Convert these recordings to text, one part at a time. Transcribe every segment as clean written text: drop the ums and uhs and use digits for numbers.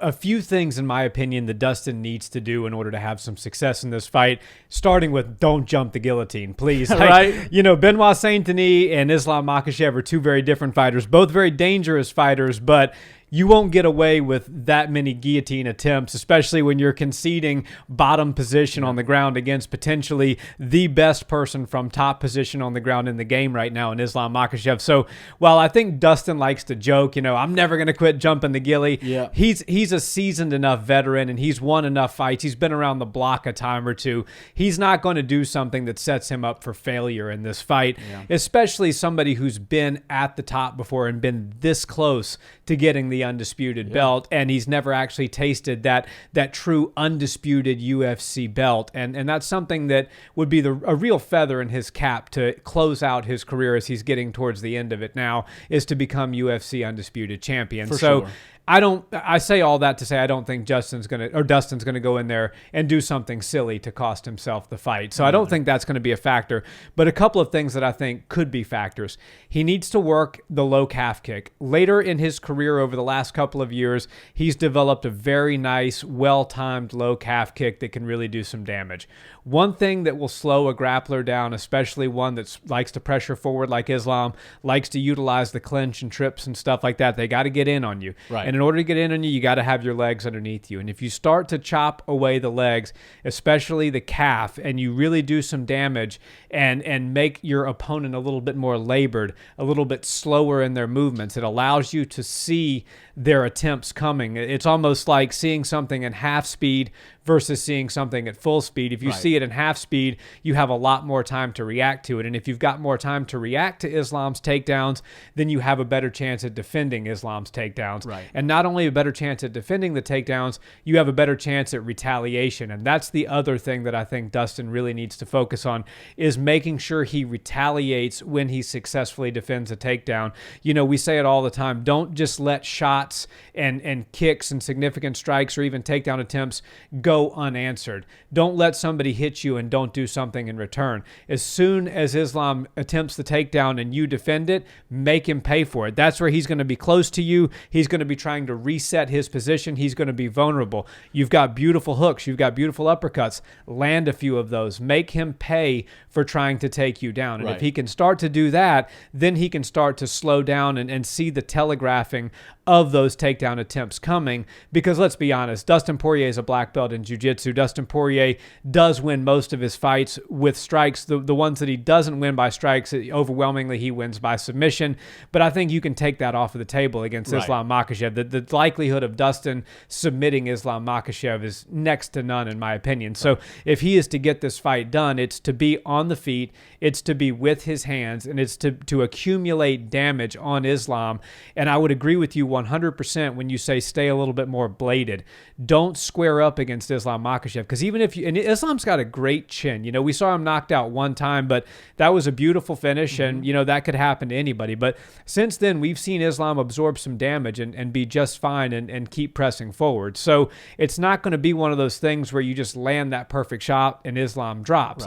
a few things, in my opinion, that Dustin needs to do in order to have some success in this fight, starting with don't jump the guillotine, please. Right. Benoit Saint-Denis and Islam Makhachev are two very different fighters, both very dangerous fighters, but you won't get away with that many guillotine attempts, especially when you're conceding bottom position on the ground against potentially the best person from top position on the ground in the game right now in Islam Makhachev. So while I think Dustin likes to joke, I'm never going to quit jumping the gilly, he's a seasoned enough veteran and he's won enough fights. He's been around the block a time or two. He's not going to do something that sets him up for failure in this fight, especially somebody who's been at the top before and been this close to getting the undisputed belt, and he's never actually tasted that true undisputed UFC belt, and that's something that would be a real feather in his cap to close out his career as he's getting towards the end of it now, is to become UFC undisputed champion. For sure. I say all that to say I don't think Dustin's going to go in there and do something silly to cost himself the fight. So I don't think that's going to be a factor. But a couple of things that I think could be factors. He needs to work the low calf kick. Later in his career over the last couple of years, he's developed a very nice, well-timed low calf kick that can really do some damage. One thing that will slow a grappler down, especially one that likes to pressure forward like Islam, likes to utilize the clinch and trips and stuff like that, they got to get in on you. Right. And in order to get in on you, you got to have your legs underneath you. And if you start to chop away the legs, especially the calf, and you really do some damage and make your opponent a little bit more labored, a little bit slower in their movements, it allows you to see their attempts coming. It's almost like seeing something in half speed versus seeing something at full speed. If you see it in half speed, you have a lot more time to react to it. And if you've got more time to react to Islam's takedowns, then you have a better chance at defending Islam's takedowns. Right. And not only a better chance at defending the takedowns, you have a better chance at retaliation. And that's the other thing that I think Dustin really needs to focus on, is making sure he retaliates when he successfully defends a takedown. We say it all the time. Don't just let shots and kicks and significant strikes or even takedown attempts go unanswered. Don't let somebody hit you and don't do something in return. As soon as Islam attempts the takedown and you defend it, make him pay for it. That's where he's going to be close to you. He's going to be trying to reset his position. He's going to be vulnerable. You've got beautiful hooks. You've got beautiful uppercuts. Land a few of those. Make him pay for trying to take you down. And if he can start to do that, then he can start to slow down and see the telegraphing of those takedown attempts coming. Because let's be honest, Dustin Poirier is a black belt in jiu-jitsu. Dustin Poirier does win most of his fights with strikes. The ones that he doesn't win by strikes, overwhelmingly he wins by submission. But I think you can take that off of the table against Islam Makhachev. The likelihood of Dustin submitting Islam Makhachev is next to none, in my opinion. So if he is to get this fight done, it's to be on the feet, it's to be with his hands, and it's to accumulate damage on Islam. And I would agree with you 100% when you say stay a little bit more bladed. Don't square up against Islam Makhachev, because even if you, and Islam's got a great chin. We saw him knocked out one time, but that was a beautiful finish, and that could happen to anybody. But since then, we've seen Islam absorb some damage and be just fine and keep pressing forward. So it's not going to be one of those things where you just land that perfect shot and Islam drops.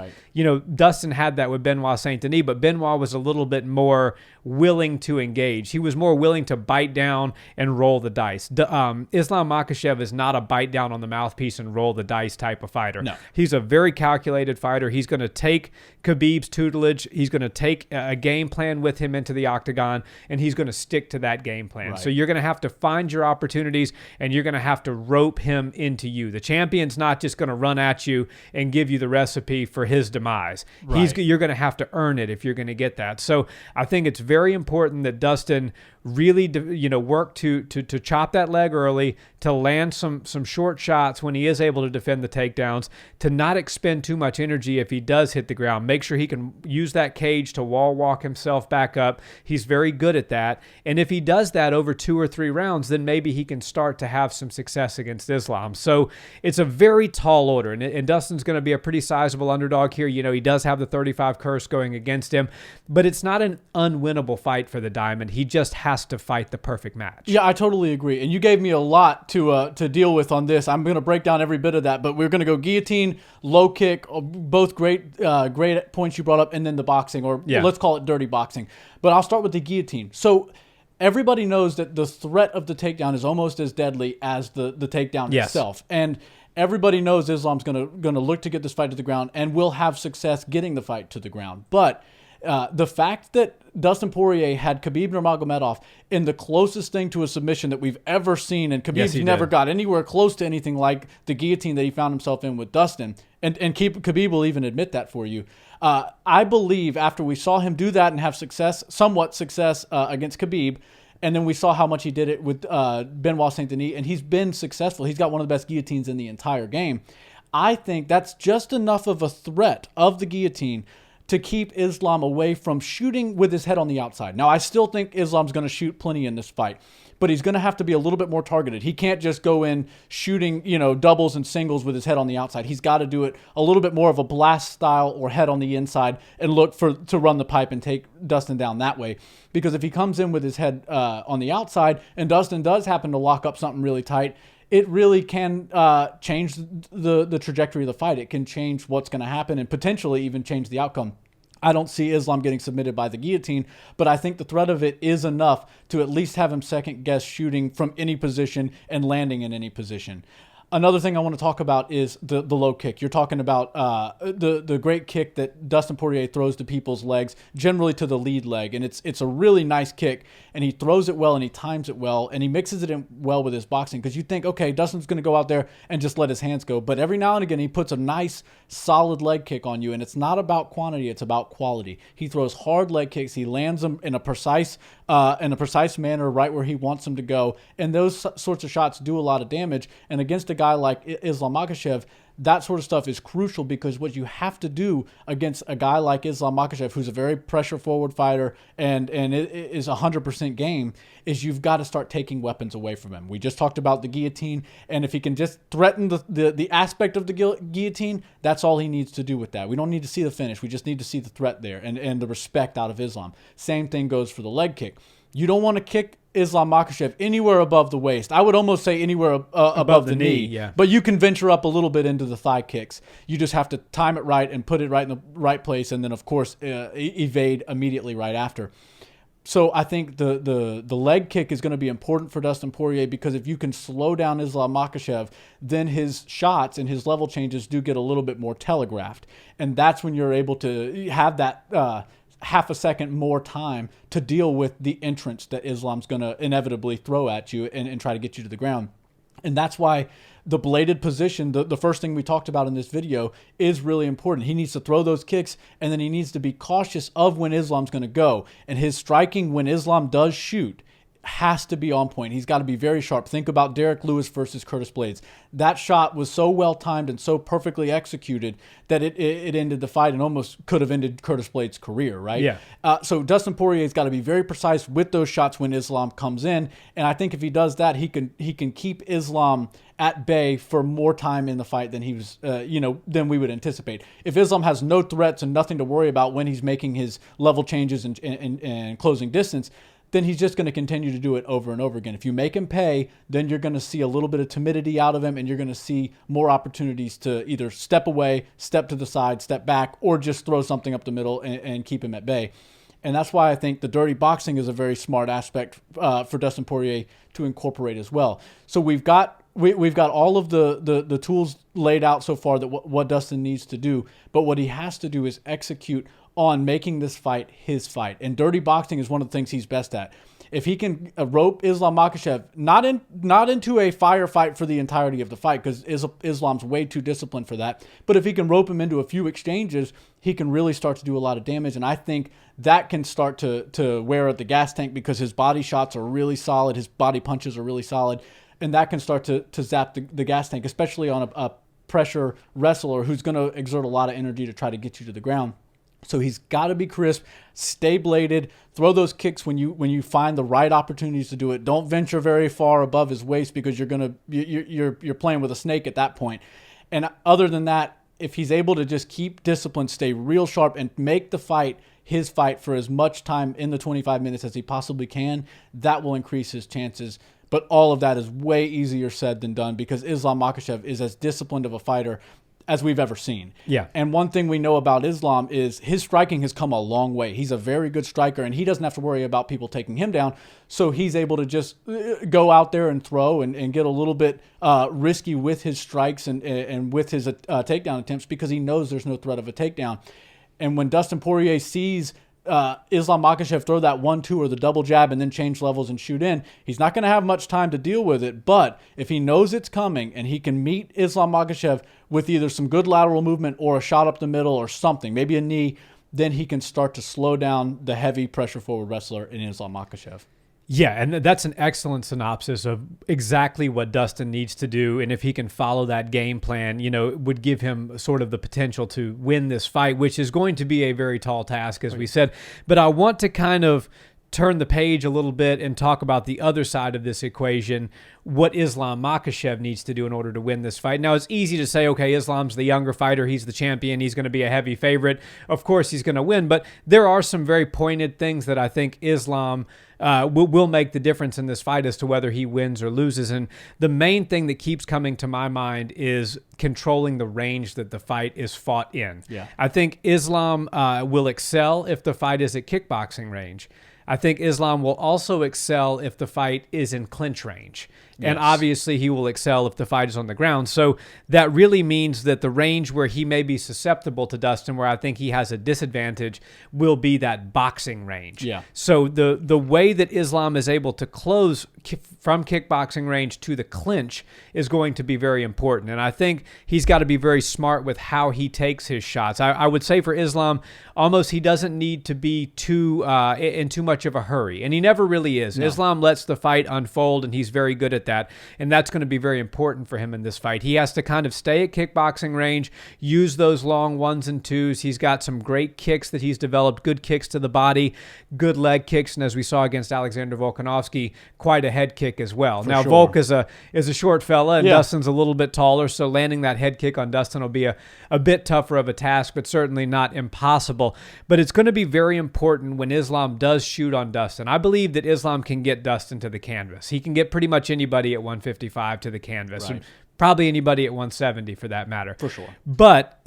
Dustin had that with Benoit Saint-Denis, but Benoit was a little bit more willing to engage. He was more willing to bite down and roll the dice. Islam Makhachev is not a bite down on the mouthpiece and roll the dice type of fighter. No. He's a very calculated fighter. He's going to take Khabib's tutelage. He's going to take a game plan with him into the octagon, and he's going to stick to that game plan. So you're going to have to find your opportunities, and you're going to have to rope him into you. The champion's not just going to run at you and give you the recipe for his demise. You're going to have to earn it if you're going to get that. So I think it's very important that Dustin really work to chop that leg early, to land some short shots when he is able to defend the takedowns, to not expend too much energy if he does hit the ground. Make sure he can use that cage to wall walk himself back up. He's very good at that. And if he does that over 2 or 3 rounds, then maybe he can start to have some success against Islam. So it's a very tall order, and Dustin's going to be a pretty sizable underdog here. He does have the 35 curse going against him, but it's not an unwinnable fight for the Diamond. He just has to fight the perfect match. Yeah, I totally agree. And you gave me a lot to deal with on this. I'm going to break down every bit of that, but we're going to go guillotine, low kick, both great points you brought up, and then the boxing, or let's call it dirty boxing. But I'll start with the guillotine. So everybody knows that the threat of the takedown is almost as deadly as the takedown itself. And everybody knows Islam's going to look to get this fight to the ground and will have success getting the fight to the ground. But the fact that Dustin Poirier had Khabib Nurmagomedov in the closest thing to a submission that we've ever seen, and Khabib's never got anywhere close to anything like the guillotine that he found himself in with Dustin, and Khabib will even admit that for you. I believe after we saw him do that and have somewhat success against Khabib, and then we saw how much he did it with Benoit Saint Denis, and he's been successful. He's got one of the best guillotines in the entire game. I think that's just enough of a threat of the guillotine to keep Islam away from shooting with his head on the outside. Now, I still think Islam's going to shoot plenty in this fight, but he's going to have to be a little bit more targeted. He can't just go in shooting, doubles and singles with his head on the outside. He's got to do it a little bit more of a blast style or head on the inside and look to run the pipe and take Dustin down that way. Because if he comes in with his head on the outside and Dustin does happen to lock up something really tight, it really can change the trajectory of the fight. It can change what's going to happen and potentially even change the outcome. I don't see Islam getting submitted by the guillotine, but I think the threat of it is enough to at least have him second guess shooting from any position and landing in any position. Another thing I want to talk about is the low kick. You're talking about the great kick that Dustin Poirier throws to people's legs, generally to the lead leg. And it's a really nice kick, and he throws it well, and he times it well, and he mixes it in well with his boxing. Because you think, okay, Dustin's going to go out there and just let his hands go. But every now and again, he puts a nice, solid leg kick on you, and it's not about quantity, it's about quality. He throws hard leg kicks. He lands them in a precise manner right where he wants them to go. And those sorts of shots do a lot of damage. And against a guy like Islam Makhachev, that sort of stuff is crucial, because what you have to do against a guy like Islam Makhachev, who's a very pressure-forward fighter and it is 100% game, is you've got to start taking weapons away from him. We just talked about the guillotine, and if he can just threaten the aspect of the guillotine, that's all he needs to do with that. We don't need to see the finish. We just need to see the threat there and the respect out of Islam. Same thing goes for the leg kick. You don't want to kick Islam Makhachev anywhere above the waist. I would almost say anywhere above the knee. Yeah. But you can venture up a little bit into the thigh kicks. You just have to time it right and put it right in the right place, and then, of course, evade immediately right after. So I think the leg kick is going to be important for Dustin Poirier, because if you can slow down Islam Makhachev, then his shots and his level changes do get a little bit more telegraphed. And that's when you're able to have that half a second more time to deal with the entrance that Islam's going to inevitably throw at you and try to get you to the ground. And that's why the bladed position, the first thing we talked about in this video, is really important. He needs to throw those kicks, and then he needs to be cautious of when Islam's going to go. And his striking when Islam does shoot has to be on point. He's got to be very sharp. Think about Derek Lewis versus Curtis Blades. That shot was so well timed and so perfectly executed that it ended the fight and almost could have ended Curtis Blades' career, right? Yeah. So Dustin Poirier's got to be very precise with those shots when Islam comes in, and I think if he does that, he can keep Islam at bay for more time in the fight than he was, than we would anticipate. If Islam has no threats and nothing to worry about when he's making his level changes and closing distance, then he's just going to continue to do it over and over again. If you make him pay, then you're going to see a little bit of timidity out of him, and you're going to see more opportunities to either step away, step to the side, step back, or just throw something up the middle and keep him at bay. And that's why I think the dirty boxing is a very smart aspect for Dustin Poirier to incorporate as well. So we've got all of the tools laid out so far that what Dustin needs to do, but what he has to do is execute on making this fight his fight. And dirty boxing is one of the things he's best at. If he can rope Islam Makhachev not into a firefight for the entirety of the fight, because Islam's way too disciplined for that, but if he can rope him into a few exchanges, he can really start to do a lot of damage. And I think that can start to wear at the gas tank, because his body shots are really solid, his body punches are really solid, and that can start to zap the gas tank, especially on a pressure wrestler who's going to exert a lot of energy to try to get you to the ground. So he's got to be crisp, stay bladed, throw those kicks when you find the right opportunities to do it. Don't venture very far above his waist, because you're playing with a snake at that point. And other than that, if he's able to just keep discipline, stay real sharp, and make the fight his fight for as much time in the 25 minutes as he possibly can, that will increase his chances. But all of that is way easier said than done, because Islam Makhachev is as disciplined of a fighter as we've ever seen. Yeah. And one thing we know about Islam is his striking has come a long way. He's a very good striker, and he doesn't have to worry about people taking him down. So he's able to just go out there and throw and get a little bit risky with his strikes and with his takedown attempts because he knows there's no threat of a takedown. And when Dustin Poirier sees Islam Makhachev throw that 1-2 or the double jab and then change levels and shoot in, he's not going to have much time to deal with it. But if he knows it's coming and he can meet Islam Makhachev with either some good lateral movement or a shot up the middle or something, maybe a knee, then he can start to slow down the heavy pressure forward wrestler in Islam Makhachev. Yeah, and that's an excellent synopsis of exactly what Dustin needs to do. And if he can follow that game plan, it would give him sort of the potential to win this fight, which is going to be a very tall task, as we said. But I want to kind of turn the page a little bit and talk about the other side of this equation, what Islam Makhachev needs to do in order to win this fight. Now, it's easy to say, okay, Islam's the younger fighter. He's the champion. He's going to be a heavy favorite. Of course, he's going to win. But there are some very pointed things that I think Islam will make the difference in this fight as to whether he wins or loses. And the main thing that keeps coming to my mind is controlling the range that the fight is fought in. Yeah. I think Islam will excel if the fight is at kickboxing range. I think Islam will also excel if the fight is in clinch range. And obviously he will excel if the fight is on the ground. So that really means that the range where he may be susceptible to Dustin, where I think he has a disadvantage, will be that boxing range. Yeah. So the way that Islam is able to close from kickboxing range to the clinch is going to be very important. And I think he's got to be very smart with how he takes his shots. I would say for Islam, almost he doesn't need to be in too much of a hurry. And he never really is. No. Islam lets the fight unfold, and he's very good at that. And that's going to be very important for him in this fight. He has to kind of stay at kickboxing range, use those long 1s and 2s. He's got some great kicks that he's developed, good kicks to the body, good leg kicks, and as we saw against Alexander Volkanovski, quite a head kick as well. Now, sure. Volk is a short fella, and Dustin's a little bit taller, so landing that head kick on Dustin will be a bit tougher of a task, but certainly not impossible. But it's going to be very important when Islam does shoot on Dustin. I believe that Islam can get Dustin to the canvas. He can get pretty much anybody at 155 to the canvas. Right. Probably anybody at 170 for that matter. For sure. But,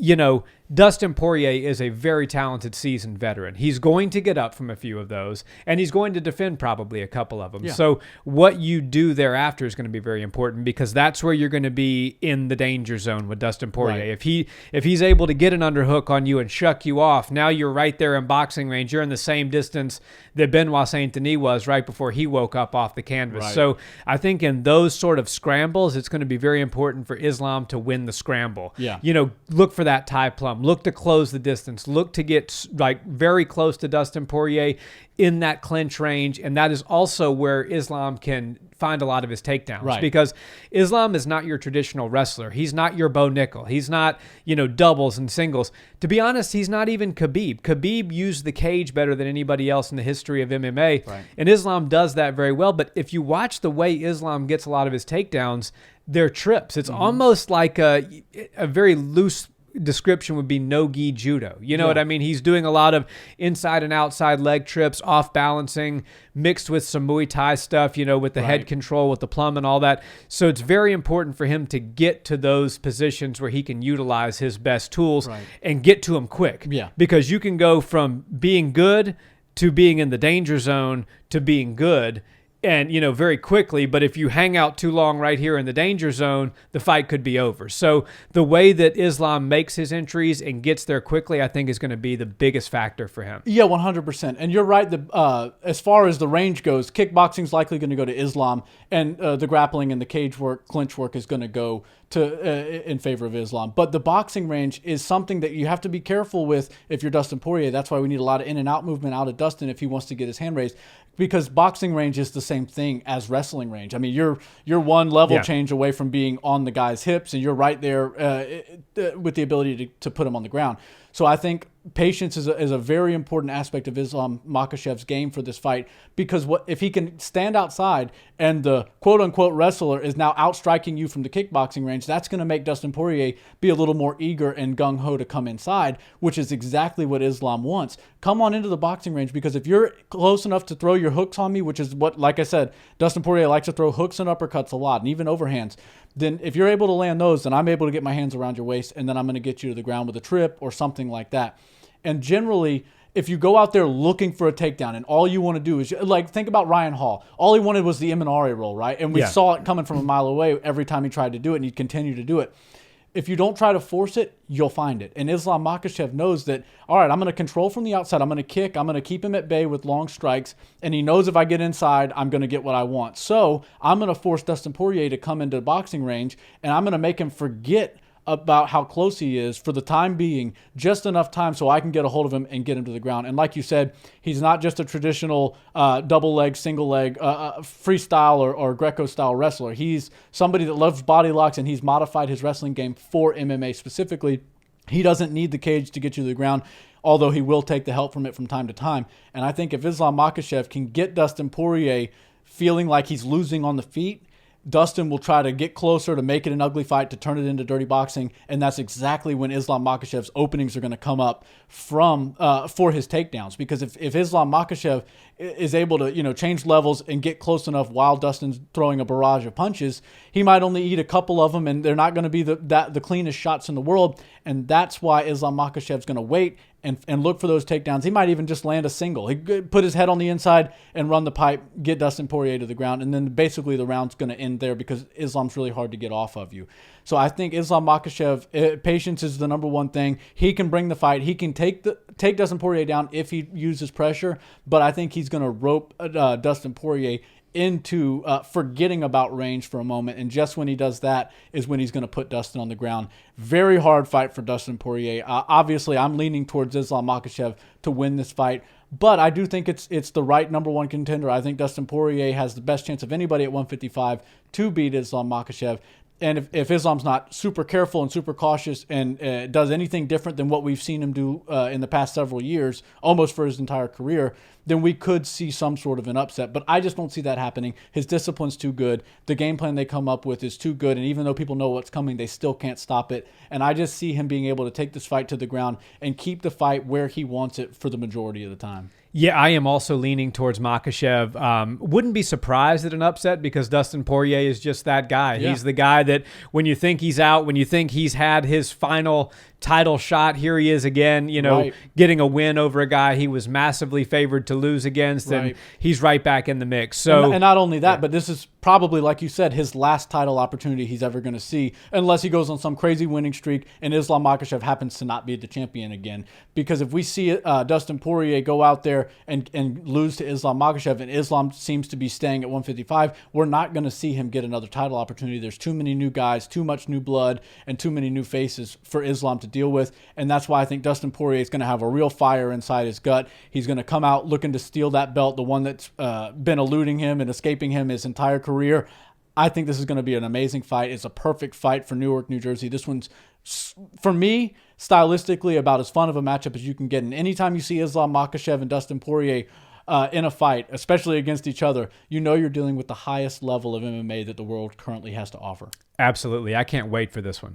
Dustin Poirier is a very talented, seasoned veteran. He's going to get up from a few of those, and he's going to defend probably a couple of them. Yeah. So what you do thereafter is going to be very important because that's where you're going to be in the danger zone with Dustin Poirier. Right. If he's able to get an underhook on you and shuck you off, now you're right there in boxing range. You're in the same distance that Benoit Saint Denis was right before he woke up off the canvas. Right. So I think in those sort of scrambles, it's going to be very important for Islam to win the scramble. Yeah. Look for that tie plum. Look to close the distance. Look to get very close to Dustin Poirier in that clinch range. And that is also where Islam can find a lot of his takedowns. Right. Because Islam is not your traditional wrestler. He's not your Bo Nickel. He's not, doubles and singles. To be honest, he's not even Khabib. Khabib used the cage better than anybody else in the history of MMA. Right. And Islam does that very well. But if you watch the way Islam gets a lot of his takedowns, they're trips. It's almost like a very loose description would be no-gi judo. You know what I mean? He's doing a lot of inside and outside leg trips, off balancing, mixed with some Muay Thai stuff, with the head control, with the plum and all that. So it's very important for him to get to those positions where he can utilize his best tools and get to them quick. Yeah. Because you can go from being good to being in the danger zone to being good, and, very quickly. But if you hang out too long right here in the danger zone, the fight could be over. So the way that Islam makes his entries and gets there quickly, I think is going to be the biggest factor for him. Yeah, 100%. And you're right. As far as the range goes, kickboxing is likely going to go to Islam, and the grappling and the cage work, clinch work is going to go to in favor of Islam. But the boxing range is something that you have to be careful with if you're Dustin Poirier. That's why we need a lot of in and out movement out of Dustin if he wants to get his hand raised. Because boxing range is the same thing as wrestling range. I mean, you're one level change away from being on the guy's hips, and you're right there with the ability to put him on the ground. So I think patience is a very important aspect of Islam Makhachev's game for this fight, because if he can stand outside and the quote-unquote wrestler is now outstriking you from the kickboxing range, that's going to make Dustin Poirier be a little more eager and gung-ho to come inside, which is exactly what Islam wants. Come on into the boxing range, because if you're close enough to throw your hooks on me, which is what, like I said, Dustin Poirier likes to throw hooks and uppercuts a lot, and even overhands. then if you're able to land those, then I'm able to get my hands around your waist, and then I'm going to get you to the ground with a trip or something like that. And generally, if you go out there looking for a takedown and all you want to do is, like, think about Ryan Hall. All he wanted was the Imanari roll, right? And we saw it coming from a mile away every time he tried to do it, and he'd continue to do it. If you don't try to force it, you'll find it. And Islam Makhachev knows that, all right, I'm going to control from the outside. I'm going to kick. I'm going to keep him at bay with long strikes. And he knows if I get inside, I'm going to get what I want. So I'm going to force Dustin Poirier to come into boxing range, and I'm going to make him forget about how close he is for the time being, just enough time so I can get a hold of him and get him to the ground. And like you said, he's not just a traditional double leg, single leg, freestyle or Greco style wrestler. He's somebody that loves body locks, and he's modified his wrestling game for MMA specifically. He doesn't need the cage to get you to the ground, although he will take the help from it from time to time. And I think if Islam Makhachev can get Dustin Poirier feeling like he's losing on the feet, Dustin will try to get closer to make it an ugly fight, to turn it into dirty boxing, and that's exactly when Islam Makhachev's openings are going to come up for his takedowns. Because if Islam Makhachev is able to change levels and get close enough while Dustin's throwing a barrage of punches, he might only eat a couple of them, and they're not going to be the cleanest shots in the world. And that's why Islam Makhachev's going to wait and look for those takedowns. He might even just land a single. He could put his head on the inside and run the pipe, get Dustin Poirier to the ground, and then basically the round's going to end there because Islam's really hard to get off of you. So I think Islam Makhachev, patience is the number one thing. He can bring the fight. He can take Dustin Poirier down if he uses pressure, but I think he's going to rope Dustin Poirier into forgetting about range for a moment, and just when he does that is when he's going to put Dustin on the ground. Very hard fight for Dustin Poirier. Obviously, I'm leaning towards Islam Makhachev to win this fight, but I do think it's the right number one contender. I think Dustin Poirier has the best chance of anybody at 155 to beat Islam Makhachev. And if Islam's not super careful and super cautious and does anything different than what we've seen him do in the past several years, almost for his entire career, then we could see some sort of an upset. But I just don't see that happening. His discipline's too good. The game plan they come up with is too good. And even though people know what's coming, they still can't stop it. And I just see him being able to take this fight to the ground and keep the fight where he wants it for the majority of the time. Yeah, I am also leaning towards Makhachev. Wouldn't be surprised at an upset because Dustin Poirier is just that guy. Yeah. He's the guy that when you think he's out, when you think he's had his final title shot, here he is again, right, getting a win over a guy he was massively favored to lose against, right, and he's right back in the mix. So, and not only that, but this is probably, like you said, his last title opportunity he's ever going to see, unless he goes on some crazy winning streak and Islam Makhachev happens to not be the champion again. Because if we see Dustin Poirier go out there and lose to Islam Makhachev, and Islam seems to be staying at 155, we're not going to see him get another title opportunity. There's too many new guys, too much new blood, and too many new faces for Islam to deal with. And that's why I think Dustin Poirier is going to have a real fire inside his gut. He's going to come out looking to steal that belt, the one that's been eluding him and escaping him his entire career. I think this is going to be an amazing fight. It's a perfect fight for Newark, New Jersey. This one's, for me, stylistically about as fun of a matchup as you can get. And anytime you see Islam Makhachev and Dustin Poirier in a fight, especially against each other, you know you're dealing with the highest level of MMA that the world currently has to offer. Absolutely. I can't wait for this one.